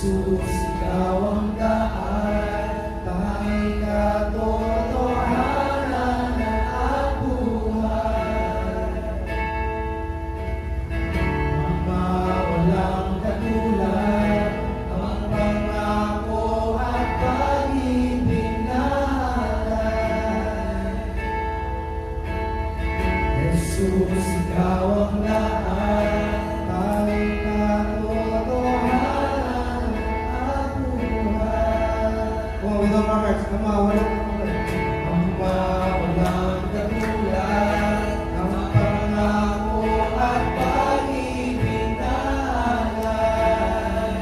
Jesus, ikaw ang daan, tanging katotohanan at buhay. Ama, walang katulad, ang pangako at pag-ibig na halay. Jesus, ikaw ang daan, tanging katotohanan at buhay. Oh, with all our hearts, Ama, walang katulad, ang pangako at pag-ibig na halay.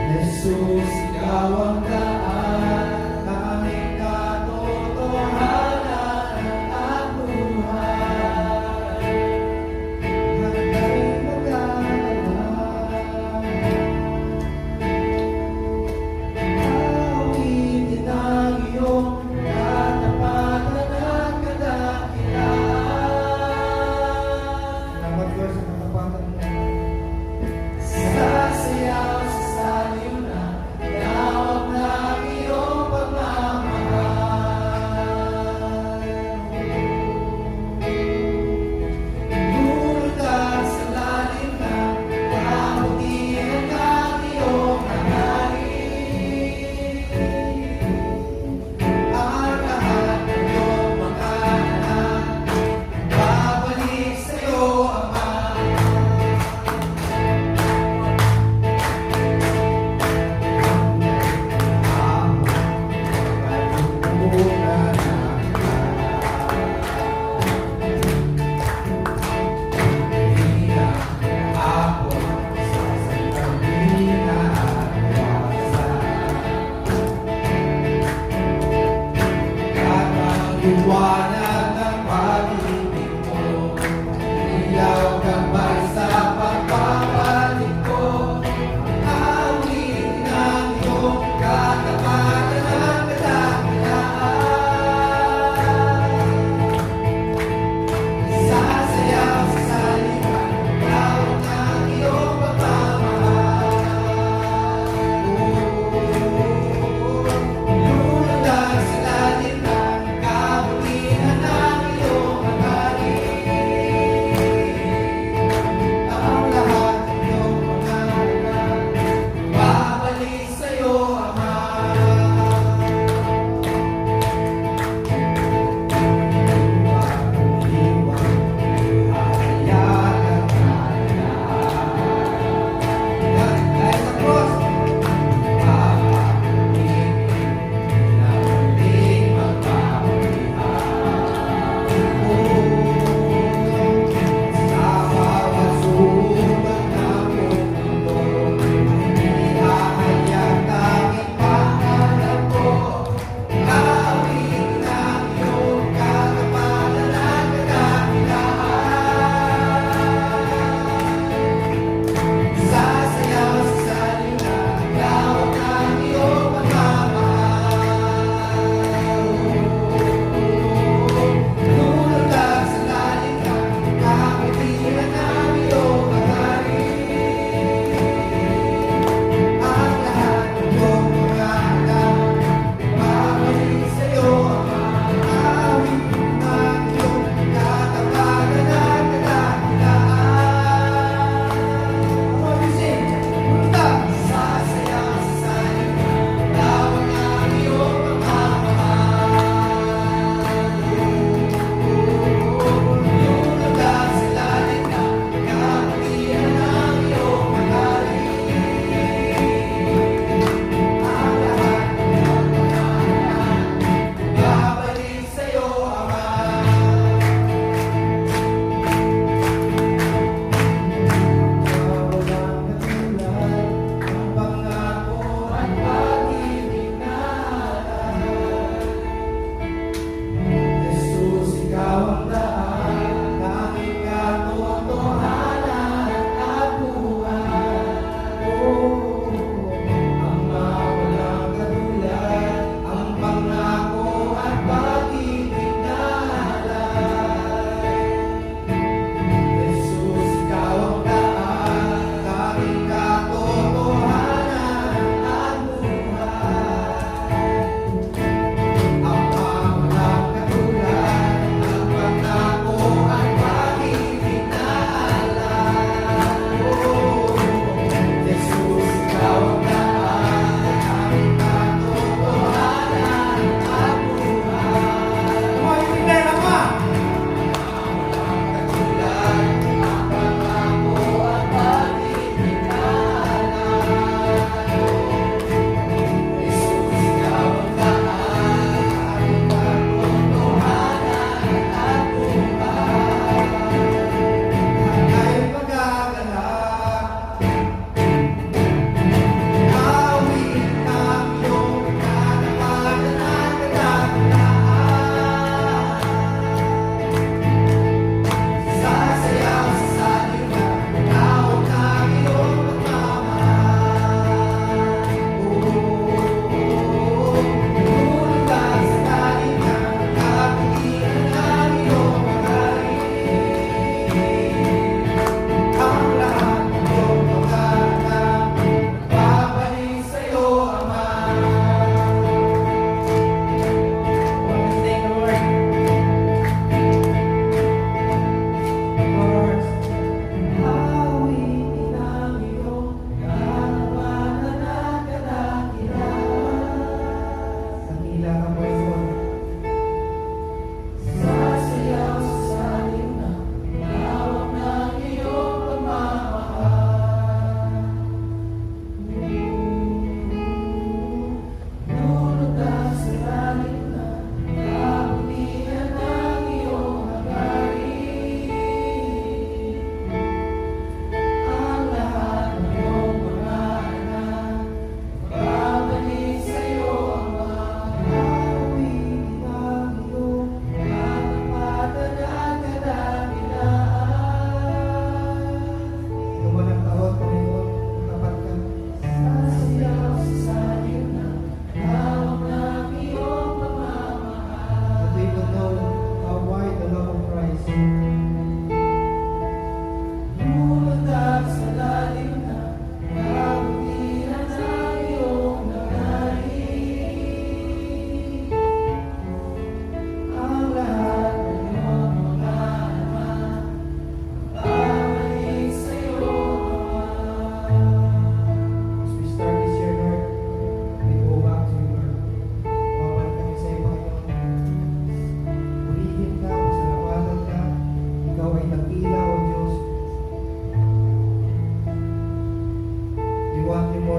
Jesus, ikaw ang daan, tanging katotohanan at buhay. Hanggang mag-aalam, awitin ang iyong katapatan at kadakilaan. Salamat, Lord, sa katapatan mo. Sasayaw sa saliw na, tawag na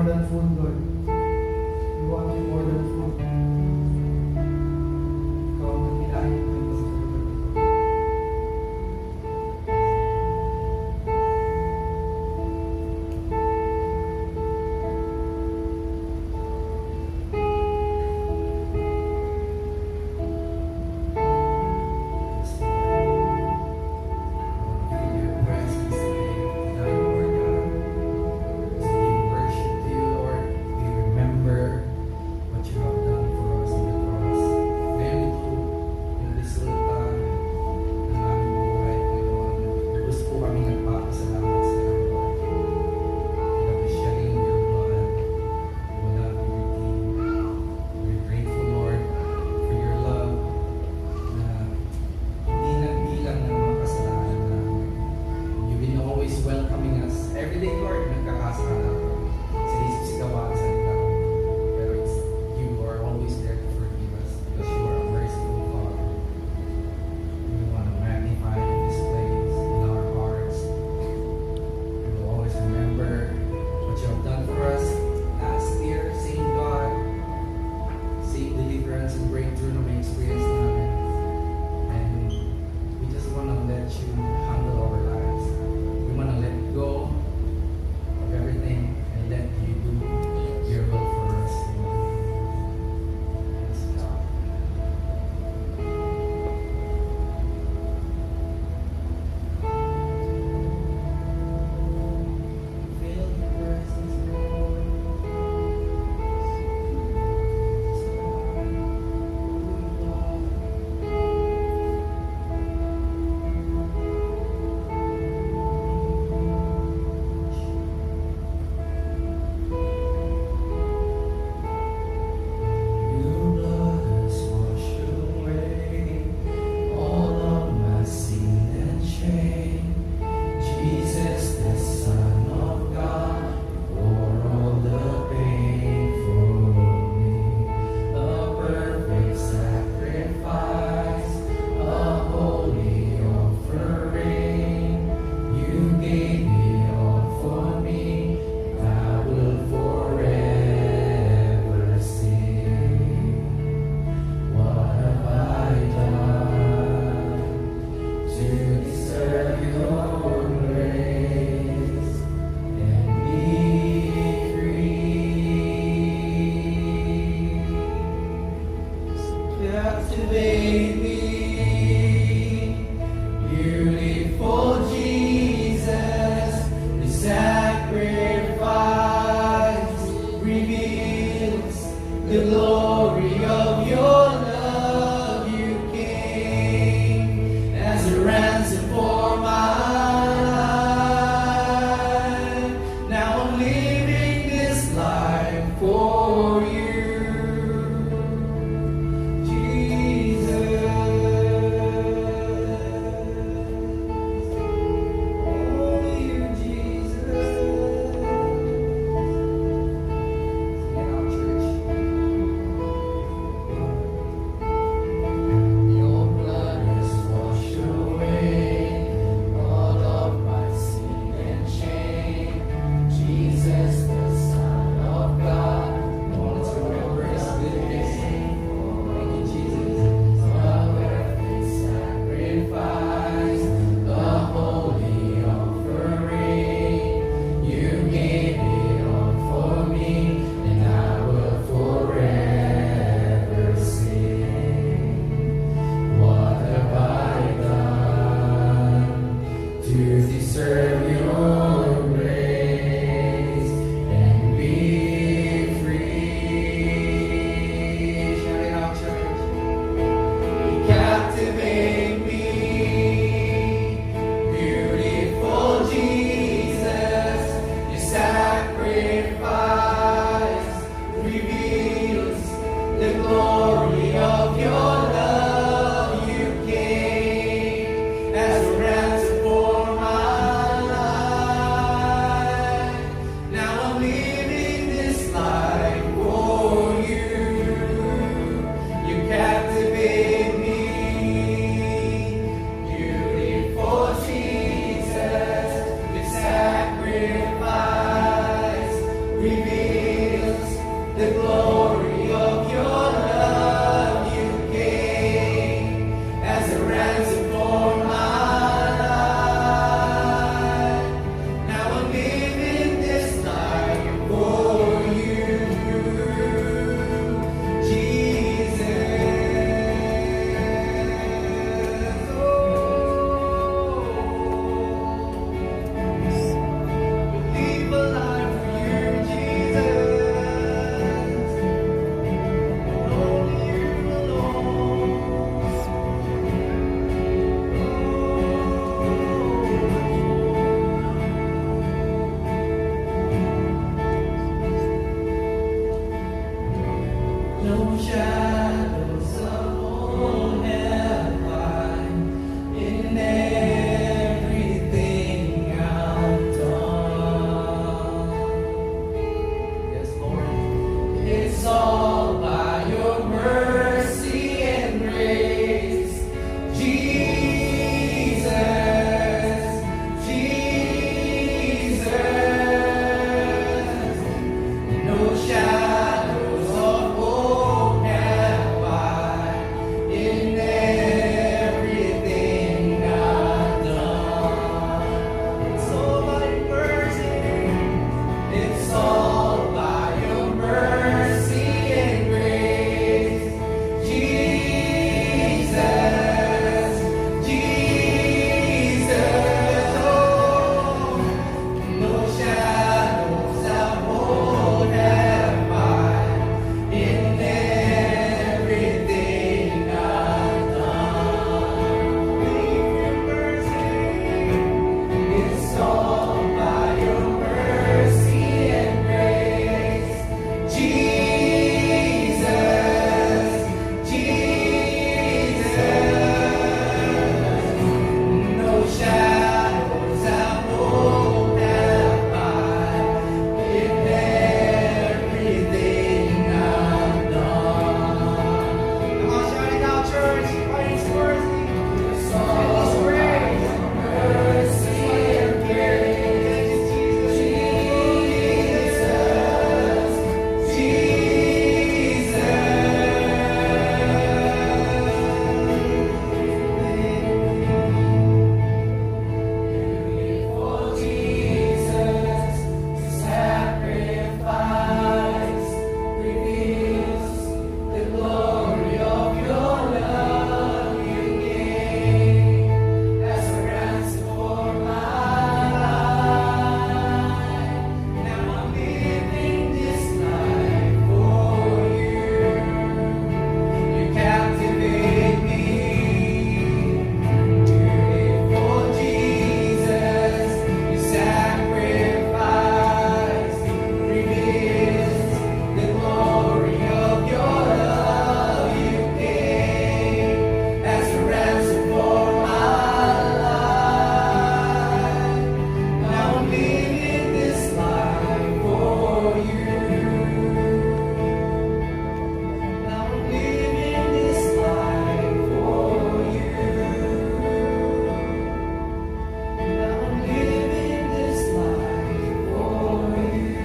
than food, Lord. We want you more than food. Ikaw ang kailangan mo ito sa lugar nito. Feel your presence today, Lord God. As we worship to you, Lord, we No shadows of old have light in everything I've done. Yes, Lord. It's all by your mercy and grace, Jesus, Jesus. No shadows of old have light in everything I've done. It's all by your mercy. It's all by your mercy and grace, Jesus, Jesus. Oh, no shadows of old have light in everything I've done. Leave your mercy. It's all by your mercy and grace, Jesus, Jesus. No shadows of old have light in everything I've done. Come on, shout it out, church. Why He's worthy. It's all His grace, mercy, and grace, Jesus, For Jesus, sacrifice reveals the glory of your love you gave as a ransom for my life. Now I'm living this life for you. You captivate me. For Jesus, you sacrifice reveals the glory of your love you gave as a ransom for my life. Now I'm living this life for you. Now I'm living this life for you. Now I'm living this life for you.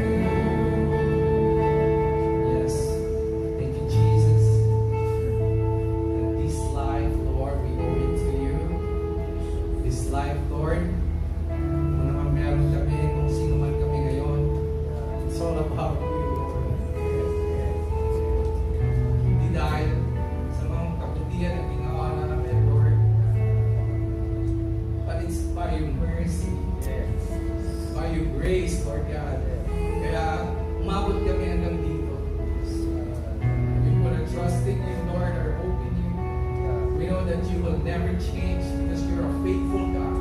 Yes, thank you, Jesus. And this life, Lord, we owe it to you. This life, Lord, kung naman meron kami, kung sino man kami ngayon, it's all about you, Lord. Hindi dahil sa mga kabutihan na ginawa namin, Lord, but it's by your mercy, by your grace, Lord God. Kaya umabot kami hanggang dito. We put our trust in you, Lord, our hope in you. We know that you will never change because you're a faithful God.